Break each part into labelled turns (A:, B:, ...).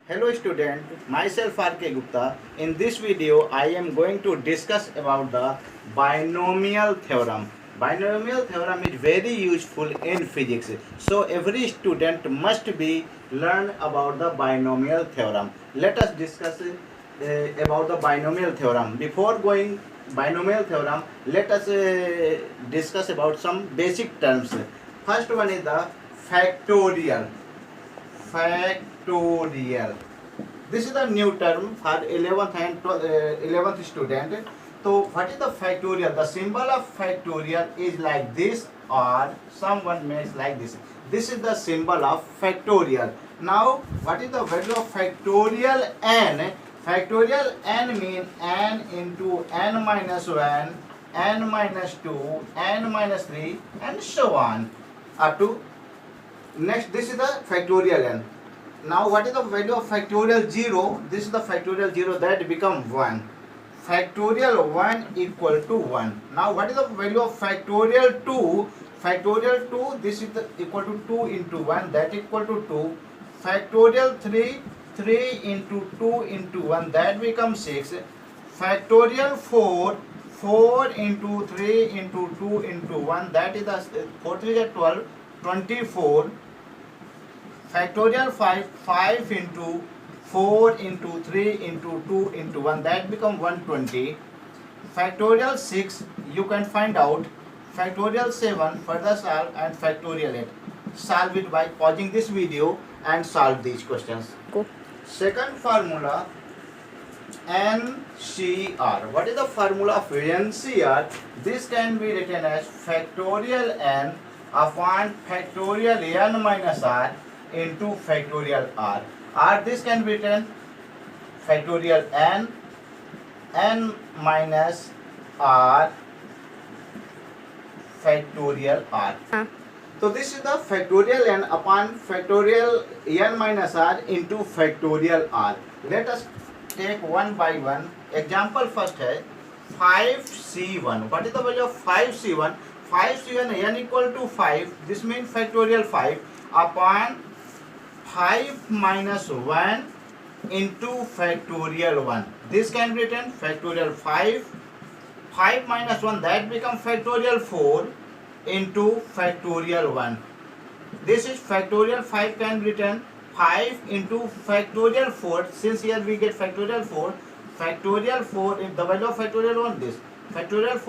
A: Hello student, myself R.K. Gupta. In this video, I am going to discuss about the binomial theorem. Binomial theorem is very useful in physics. So every student must be learn about the binomial theorem. Let us discuss about the binomial theorem. Before going binomial theorem, let us discuss about some basic terms. First one is the factorial. Factorial. This is the new term for 11th and 11th student. So what is the factorial? The symbol of factorial is like this, or someone makes like this. This is the symbol of factorial. Now what is the value of factorial n? Factorial n means n into n minus 1, n minus 2, n minus 3 and so on up to next. This is the factorial n. Now what is the value of factorial 0? This is the factorial 0, that become 1. Factorial 1 equal to 1. Now what is the value of factorial 2? Factorial 2, this is the equal to 2 into 1, that equal to 2. Factorial 3, 3 into 2 into 1, that becomes 6. Factorial 4, 4 into 3 into 2 into 1, that is the 4 3 is 12, 24. Factorial 5, 5 into 4 into 3 into 2 into 1, that become 120. Factorial 6, you can find out. Factorial 7, further solve, and factorial 8. Solve it by pausing this video and solve these questions.
B: Go.
A: Second formula, NCR. What is the formula of NCR? This can be written as factorial n upon factorial n minus r into factorial r. Or this can be written factorial n, n minus r, factorial r. So this is the factorial n upon factorial n minus r into factorial r. Let us take one by one. Example first है 5c1. What is the value of 5c1? 5c1 n equal to 5. This means factorial 5 upon 5 minus 1 into factorial 1. This can be written factorial 5. 5 minus 1, that becomes factorial 4 into factorial 1. This is factorial 5 can be written 5 into factorial 4. Since here we get factorial 4. Factorial 4, if the value of factorial 1 this. Factorial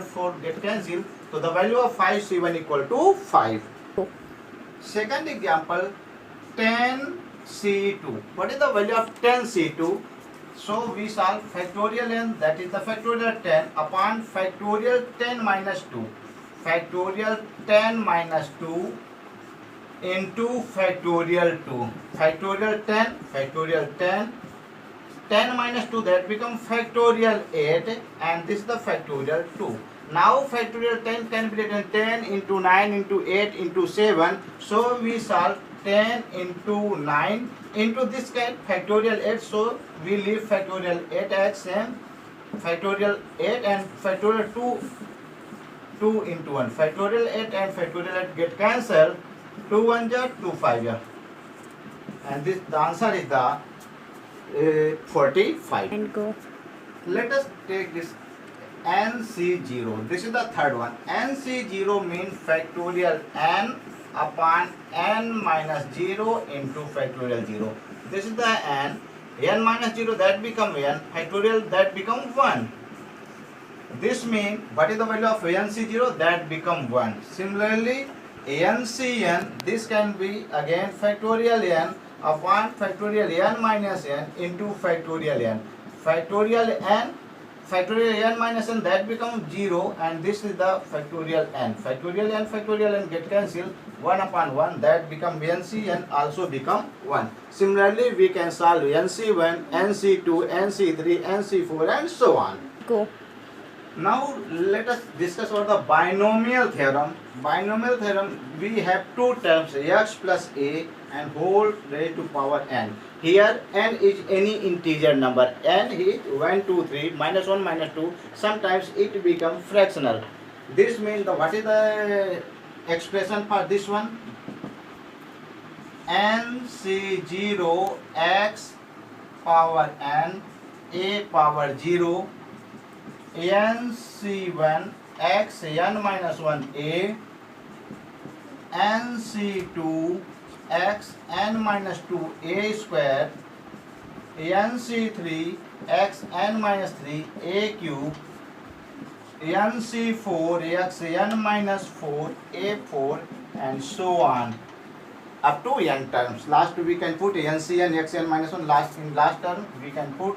A: 4 get cancelled. So the value of 5c1 equal to 5. Second example, 10c2. What is the value of 10c2? So we solve factorial n, that is the factorial 10 upon factorial 10 minus 2. Factorial 10 minus 2 into factorial 2. Factorial 10, 10 minus 2, that becomes factorial 8, and this is the factorial 2. Now factorial 10 can be written 10 into 9 into 8 into 7. So we solve 10 into 9 into this kind factorial 8. So we leave factorial 8 as same. Factorial 8 and factorial 2 into 1. Factorial 8 and factorial 8 get cancelled. 2 1 ja 2 5 ja. And this the answer is the 45.
B: And go.
A: Let us take this NC0. This is the third one. NC0 means factorial n upon n minus 0 into factorial 0. This is the n minus 0, that become n, factorial that become 1. This means what is the value of NC0? That become 1. Similarly, NCn, this can be again factorial n upon factorial n minus n into factorial n. Factorial n minus n, that becomes 0, and this is the factorial n. Factorial n get cancelled. 1 upon 1, that become NCn also become 1. Similarly, we can solve NC1, NC2, NC3, NC4 and so on.
B: Go.
A: Now let us discuss about the binomial theorem. Binomial theorem, we have two terms, x plus a and whole raised to power n. Here n is any integer number. N is 1, 2, 3, minus 1, minus 2. Sometimes it becomes fractional. This means what is the expression for this one? nc0 x power n a power 0 nc1 x n minus 1 a nc2 x n minus 2 a square nc3 x n minus 3 a cube nc4 x n minus 4 a4 and so on up to n terms. Last we can put ncn x n minus 1. Last term we can put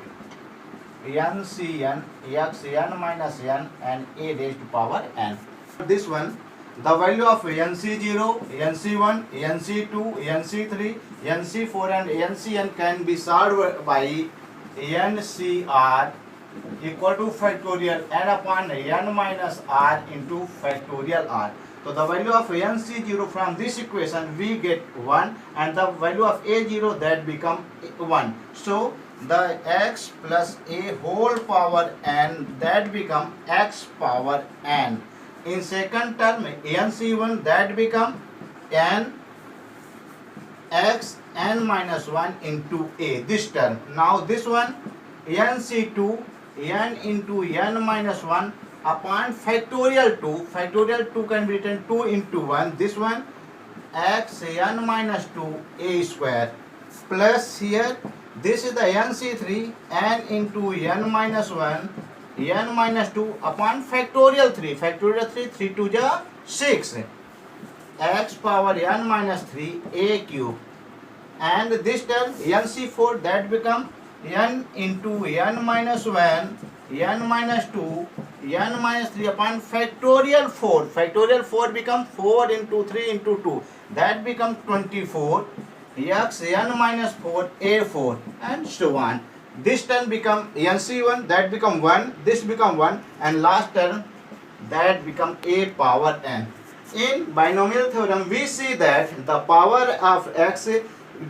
A: ncn x n minus n and a raised to power n. This one, the value of nc0, nc1, nc2, nc3, nc4 and ncn can be solved by ncr equal to factorial n upon n minus r into factorial r. So the value of nc0 from this equation we get 1 and the value of a0 that become 1. So the x plus a whole power n that become x power n. In second term nc1 that become n x n minus 1 into a, this term. Now this one nc2 n into n minus 1 upon factorial 2. Factorial 2 can be written 2 into 1. This one x n minus 2 a square plus here this is the nc3 n into n minus 1 n minus 2 upon factorial 3. Factorial 3 3 to the 6 x power n minus 3 a cube and this term nc4 that become n into n minus 1 n minus 2 n minus 3 upon factorial 4. Factorial 4 become 4 into 3 into 2 that become 24 x n minus 4 a4 and so on. This term become nc1 that become 1, this become 1 and last term that become a power n. In binomial theorem we see that the power of x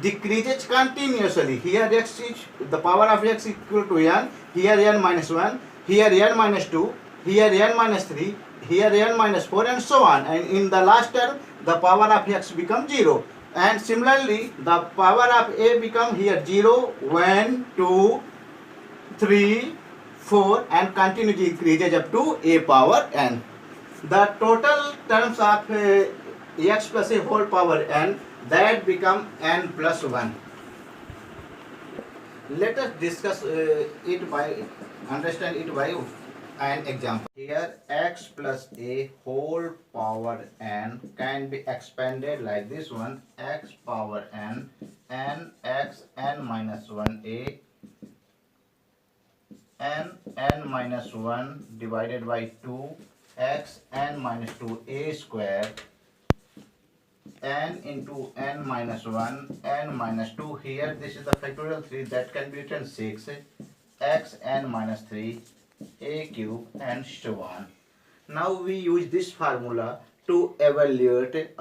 A: decreases continuously. Here x is the power of x equal to n, here n minus 1, here n minus 2, here n minus 3, here n minus 4 and so on, and in the last term the power of x become 0 and similarly the power of a become here 0, 1, 2, 3, 4 and continuously increases up to a power n. The total terms of x plus a whole power n that become n plus 1. Let us discuss it by understand it by an example. Here x plus a whole power n can be expanded like this one, x power n x n minus 1 a n minus 1 divided by 2 x n minus 2 a square n into n minus 1 n minus 2. Here this is the factorial 3 that can be written 6 x n minus 3 a cube and so on. Now we use this formula to evaluate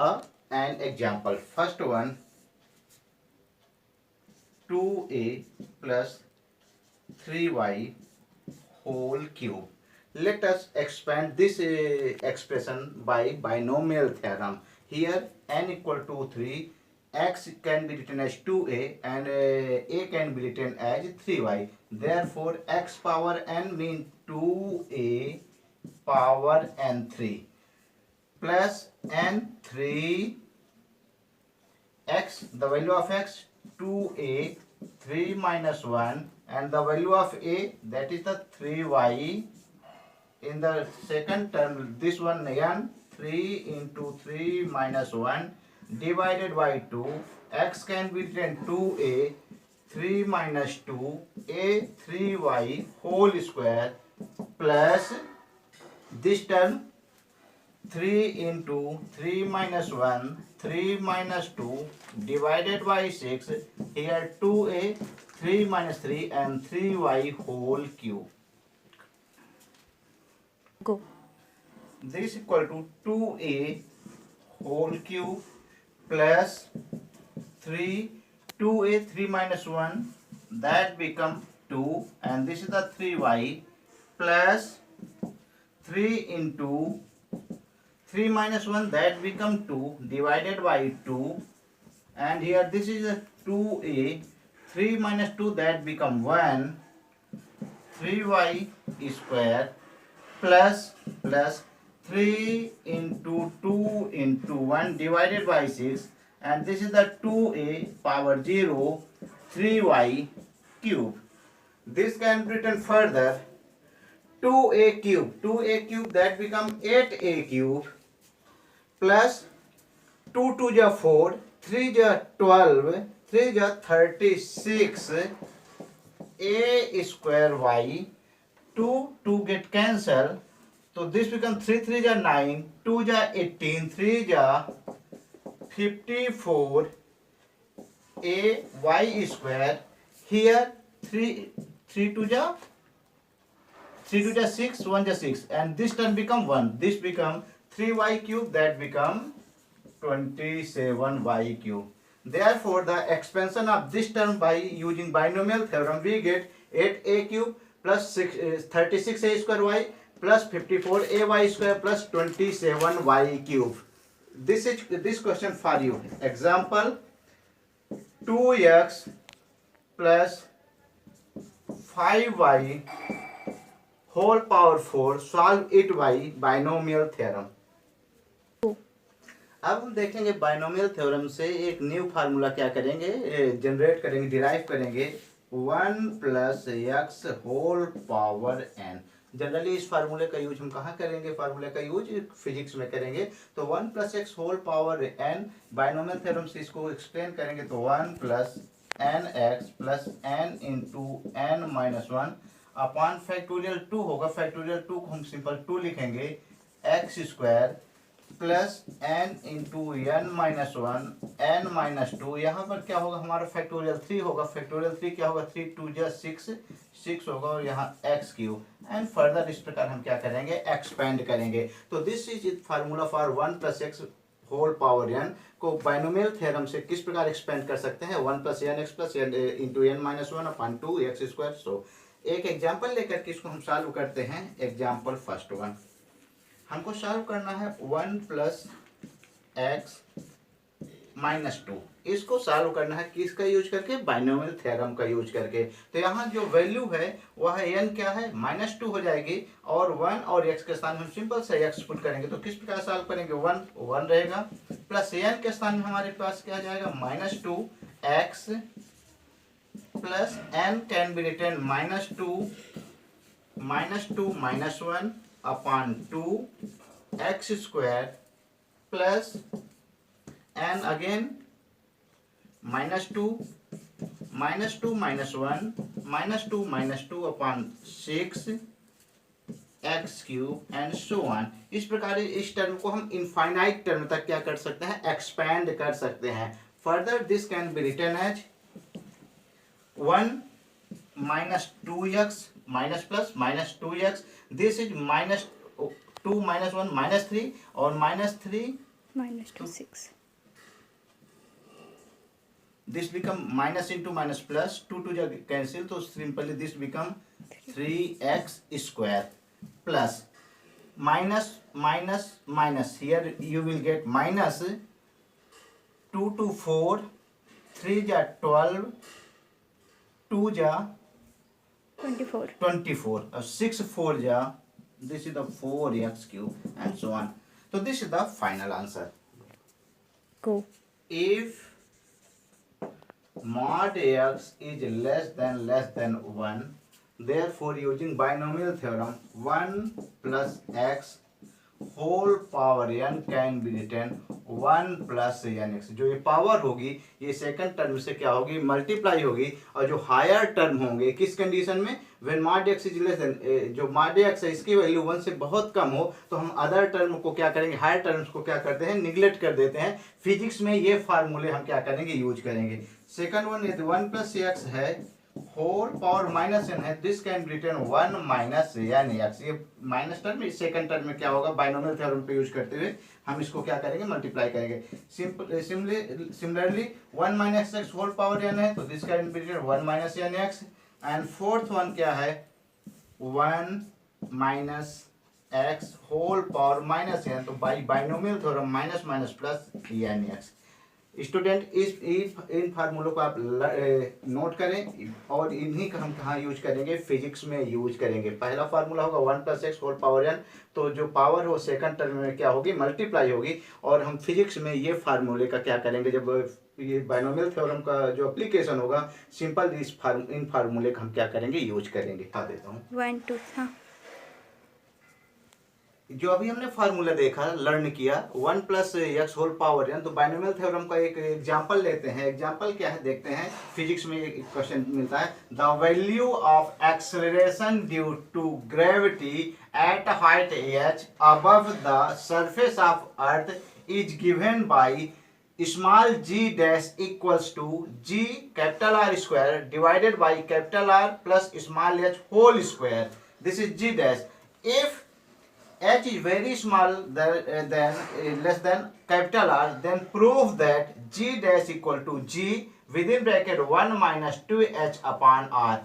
A: an example. First one 2a plus 3y whole cube. Let us expand this expression by binomial theorem. Here n equal to 3, x can be written as 2a and a can be written as 3y. Therefore x power n means 2a power n3 plus n3 x, the value of x 2a 3 minus 1 and the value of a that is the 3y. In the second term this one n 3 into 3 minus 1 divided by 2, x can be written 2a 3 minus 2 a 3y whole square plus this term 3 into 3 minus 1 3 minus 2 divided by 6, here 2a 3 minus 3 and 3y whole cube.
B: Go.
A: This equal to 2a whole cube plus 2a 3 minus 1 that become 2 and this is the 3y plus 3 into 3 minus 1 that become 2 divided by 2 and here this is a 2a, 3 minus 2 that become 1, 3y square plus 3 into 2 into 1 divided by 6, and this is the 2a power 0, 3y cube. This can be written further, 2a cube that become 8a cube plus 2 2 ja 4, 3 ja 12, 3 ja 36, a square y, 2 get cancel, so this become 3 3 ja 9, 2 ja 18, 3 ja 54, a y square, here 3 3 2 ja 6, 1 ja 6, and this term become 1, this become 3y cube, that become 27y cube. Therefore, the expansion of this term by using binomial theorem, we get 8a cube plus 36a square y plus 54ay square plus 27y cube. This is this question for you. Example, 2x plus 5y whole power 4, solve it by binomial theorem. अब हम देखेंगे binomial theorem से एक new formula क्या करेंगे, generate करेंगे, derive करेंगे, 1 plus x whole power n. Generally इस फार्मूले का यूज हम कहाँ करेंगे, फार्मूले का यूज फिजिक्स में करेंगे। तो 1 plus x whole power n, binomial theorem से इसको एक्सप्लेन करेंगे। तो 1 plus N x plus N into N minus 1 upon factorial 2 होगा। फैक्टोरियल 2 को हम सिंपल 2 लिखेंगे, x square plus N into N minus 1 n minus 2। यहाँ पर क्या होगा, हमारा फैक्टोरियल 3 होगा। फैक्टोरियल 3 क्या होगा, 3 2 जा 6 होगा, और यहाँ एक्स क्यू। एंड फर्दर इस प्रकार हम क्या करेंगे, एक्सपेंड करेंगे। तो this is formula for 1 plus x whole power N को बाइनोमियल थ्योरम से किस प्रकार एक्सपेंड कर सकते हैं, 1 plus N x plus N into N minus 1 upon 2 X square. So एक एग्जाम्पल लेकर के इसको हम सॉल्व करते हैं। एग्जाम्पल फर्स्ट वन, हमको सॉल्व करना है 1 प्लस एक्स माइनस 2। इसको सॉल्व करना है किसका यूज करके, बाइनोमियल थ्योरम का यूज करके। तो यहाँ जो वैल्यू है वह एन क्या है, -2 हो जाएगी, और 1 और x के स्थान में हम सिंपल से x पुट करेंगे। तो किस प्रकार सॉल्व करेंगे, 1 रहेगा, प्लस एन के स्थान में हमारे पास क्या जाएगा, -2 x plus n can be written -2 minus 1 upon 2 x square plus and again -2 minus 1 -2 upon 6 x cube and so on। इस प्रकार इस टर्म को हम इनफाइनाइट टर्म तक क्या कर सकते हैं, एक्सपैंड कर सकते हैं। Further this can be written as 1 minus 2x minus plus minus 2x, this is -2 minus 1 -3, और -3
B: -2 6,
A: this become minus into minus plus, 2 2 जा cancel, तो simply this become 3x square plus minus here you will get minus 2 to 4, 3 जा 12, 2 जा 24, 6 4 ja, this is the 4x cube and so on. So this is the final answer.
B: go.
A: If mod x is less than 1, therefore using binomial theorem 1 plus x whole power n can be written 1 plus nx। जो ये power होगी ये second term से क्या होगी, multiply होगी, और जो हायर टर्म होंगे किस कंडीशन में, when mod x is less than, जो mod x है इसकी वैल्यू 1 से बहुत कम हो, तो हम अदर टर्म को क्या करेंगे, हायर टर्म्स को क्या करते हैं, निगलेक्ट कर देते हैं। फिजिक्स में ये फार्मूले हम क्या करेंगे, यूज करेंगे। सेकंड वन, यदि 1 प्लस x है होल पावर माइनस एन है, this can be written 1 minus n x. ये माइनस टर्म इस सेकंड टर्म में क्या होगा, बाइनोमियल थ्योरम पे यूज करते हुए हम इसको क्या करेंगे, मल्टीप्लाई करेंगे। Similarly 1 minus x whole power n है, तो this can be written 1 minus n x. And fourth one क्या है, 1 minus x whole power minus n, तो by binomial theorem minus minus plus N x. Student इस इन फार्मूलों को आप note करें और इन्हीं का हम कहाँ यूज करेंगे, फिजिक्स में यूज करेंगे। पहला फार्मूला होगा 1 + x होल पावर n, तो जो पावर हो सेकंड टर्म में क्या होगी, मल्टीप्लाई होगी। और हम फिजिक्स में ये फार्मूले का क्या करेंगे, जब ये बाइनोमियल थ्योरम का जो एप्लीकेशन होगा, सिंपल इन फार्मूले का हम क्या करेंगे, यूज करेंगे। बता देता हूँ
B: 1 2 हाँ
A: जो अभी हमने फार्मूला देखा, लर्न किया 1 + x होल पावर n, तो बाइनोमियल थ्योरम का एक एग्जांपल लेते हैं। एग्जांपल क्या है देखते हैं। फिजिक्स में एक क्वेश्चन मिलता है, the value of acceleration due to gravity at height h above the surface of earth is given by small g dash equals to g capital R square divided by capital R plus small h whole square. This is g dash. If h is very small than less than capital R, then prove that g dash equal to g within bracket 1 minus 2h upon R।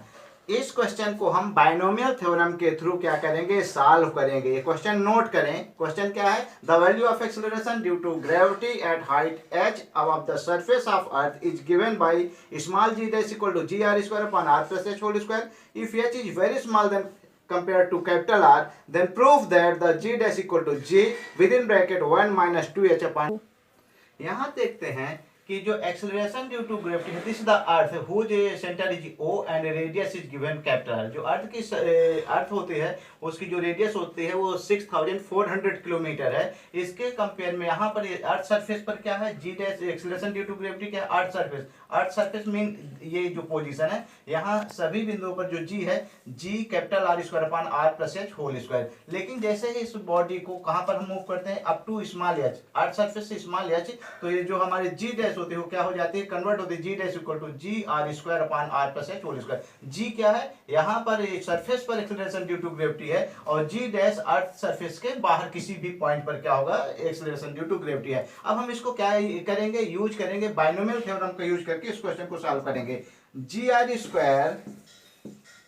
A: इस question को हम binomial theorem के through क्या करेंगे, solve करेंगे। ये question note करें। Question क्या है, the value of acceleration due to gravity at height h above the surface of earth is given by small g dash equal to g r square upon r plus h whole square। if h is very small than compared to capital R, then prove that the g dash equal to g within bracket 1 minus 2h upon। यहाँ देखते हैं कि जो acceleration due to gravity है, this is the earth whose centre is O and radius is given capital R। जो अर्थ की अर्थ होती है उसकी जो रेडियस होती है वो 6400 किलोमीटर है। इसके कंपेयर में यहाँ पर अर्थ सरफेस पर क्या है, g dash acceleration due to gravity क्या है, earth surface. Earth surface mean ये जो पोजीशन है, यहाँ सभी बिंदुओं पर जो जी है, g capital R square upon R plus h whole square. लेकिन जैसे ही इस बॉडी को कहाँ पर हम मूव करते हैं, up to small h, earth surface से स्मॉल h, तो ये जो हमारे जी डैश होती है वो क्या हो जाती है, कन्वर्ट होती है, g dash equal to ji R square upon R plus h whole square. जी क्या है, यहाँ पर सरफेस पर एक्सेलरेशन ड्यू टू ग्रेविटी है, और जी डैश अर्थ सरफेस के बाहर किसी भी पॉइंट पर क्या होगा, एक्सेलरेशन ड्यू टू ग्रेविटी है। अब हम इसको क्या करेंगे, यूज करेंगे बाइनोमियल थ्योरम का यूज करके इस क्वेश्चन को सॉल्व करेंगे। G R square,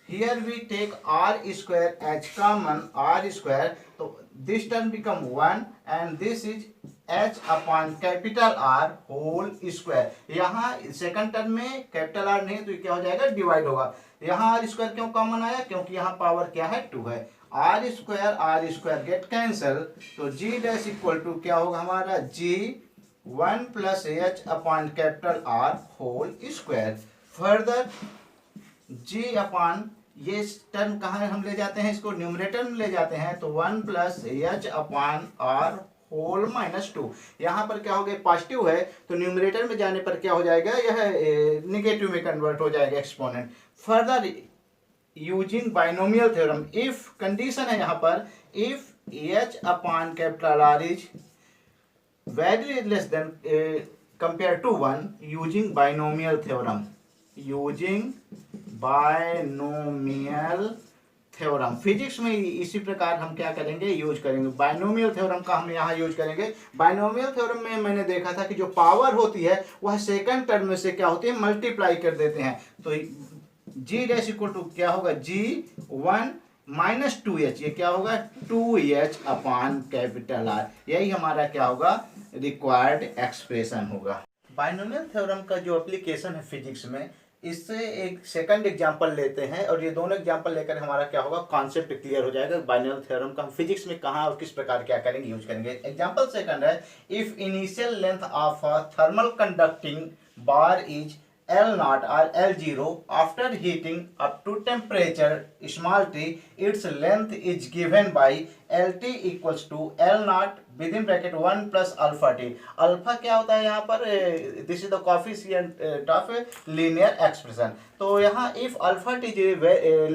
A: here we take r square h common, r square, so this term become 1 and this is h upon capital R whole square। यहाँ second term में capital R नहीं तो क्या हो जाएगा, divide होगा। यहाँ r स्क्वायर क्यों कॉमन आया, क्योंकि यहाँ पावर क्या है, 2 है। r स्क्वायर गेट कैंसल, तो g डैश इक्वल टू क्या होगा हमारा, g 1 + h upon capital R whole square. Further g upon ये टर्म कहाँ हम ले जाते हैं, इसको न्यूमरेटर में ले जाते हैं, तो 1 + h अपॉन r होल -2। यहाँ पर क्या हो गया, पॉजिटिव है तो न्यूमरेटर में जाने पर क्या हो जाएगा, यह निगेटिव में कन्वर्ट हो जाएगा exponent. Further using binomial theorem, if condition है यहाँ पर, if h upon capital R is very less than compare to 1, using binomial theorem, using binomial theorem. Physics में इसी प्रकार हम क्या करेंगे, यूज करेंगे बाइनोमियल थ्योरम का, हम यहाँ यूज करेंगे। बाइनोमियल थ्योरम में मैंने देखा था कि जो पावर होती है वह सेकंड टर्म में से क्या होती है, मल्टीप्लाई कर देते हैं। तो जी डैश इक्वल टू क्या होगा, जी 1 माइनस 2h, ये क्या होगा 2h अपॉन कैपिटल R। यही हमारा क्या होगा, रिक्वायर्ड एक्सप्रेशन होगा। बाइनोमियल थ्योरम का जो एप्लीकेशन है फिजिक्स में, इससे एक सेकंड एग्जांपल लेते हैं और ये दोनों एग्जांपल लेकर हमारा क्या होगा, कॉन्सेप्ट क्लियर हो जाएगा बाइनोमियल थ्योरम का हम फिजिक्स में कहाँ और किस प्रकार क्या करेंगे, यूज करेंगे। एग्जांपल सेकंड है, if initial length of a thermal conducting bar is L0 or L0 after heating up to temperature small t, its length is given by LT equals to L0 within bracket 1 plus alpha t। Alpha क्या होता है यहाँ पर, this is the coefficient of linear expression. तो यहाँ if alpha T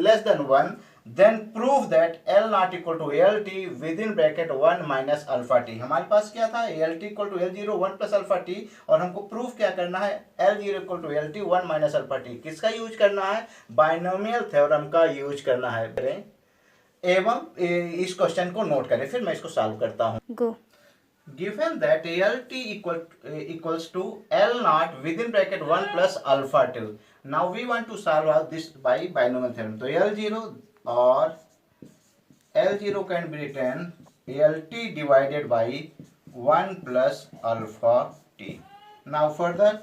A: less than 1, then prove that L0 equal to LT within bracket 1 minus alpha t। हमारे पास क्या था, LT equal to L0 1 plus alpha t, और हमको proof क्या करना है, L0 equal to LT 1 minus alpha t। किसका use करना है, बाइनोमियल थ्योरम का यूज करना है। एवं इस क्वेश्चन को नोट करें, फिर मैं इसको सॉल्व करता हूँ।
B: Go।
A: Given that LT equals to L0 within bracket 1 plus alpha t, now we want to solve this by binomial theorem। तो L0 और L0 can be written LT divided by 1 plus alpha t। Now further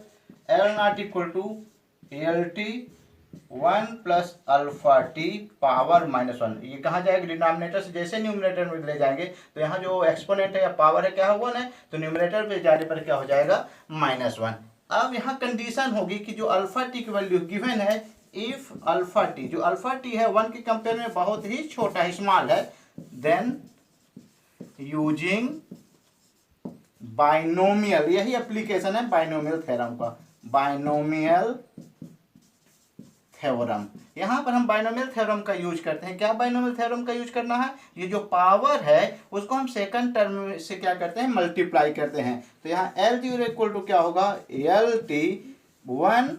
A: L not equal to L T 1 plus alpha T power -1। ये कहाँ जाएगा, denominator से जैसे numerator में ले जाएंगे तो यहाँ जो एक्सपोनेंट है या पावर है क्या हुआ ना, तो न्यूमरेटर पे जाने पर क्या हो जाएगा, -1। अब यहाँ कंडीशन होगी कि जो अल्फा टी की वैल्यू गिवन है, इफ अल्फा टी, जो अल्फा टी है 1 के कंपेयर में बहुत ही छोटा है, स्मॉल है, देन यूजिंग बाइनोमियल, यही एप्लीकेशन है बाइनोमियल थ्योरम का, बाइनोमियल थ्योरम। यहाँ पर हम बाइनोमियल थ्योरम का यूज करते हैं। क्या बाइनोमियल थ्योरम का यूज करना है, ये जो पावर है उसको हम सेकंड टर्म से क्या करते हैं, मल्टीप्लाई करते हैं। तो यहाँ एल जीरो इक्वल टू क्या होगा, L T 1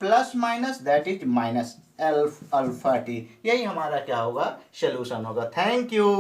A: plus minus that is minus L alpha T. यही हमारा क्या होगा, सोल्यूशन होगा। Thank you.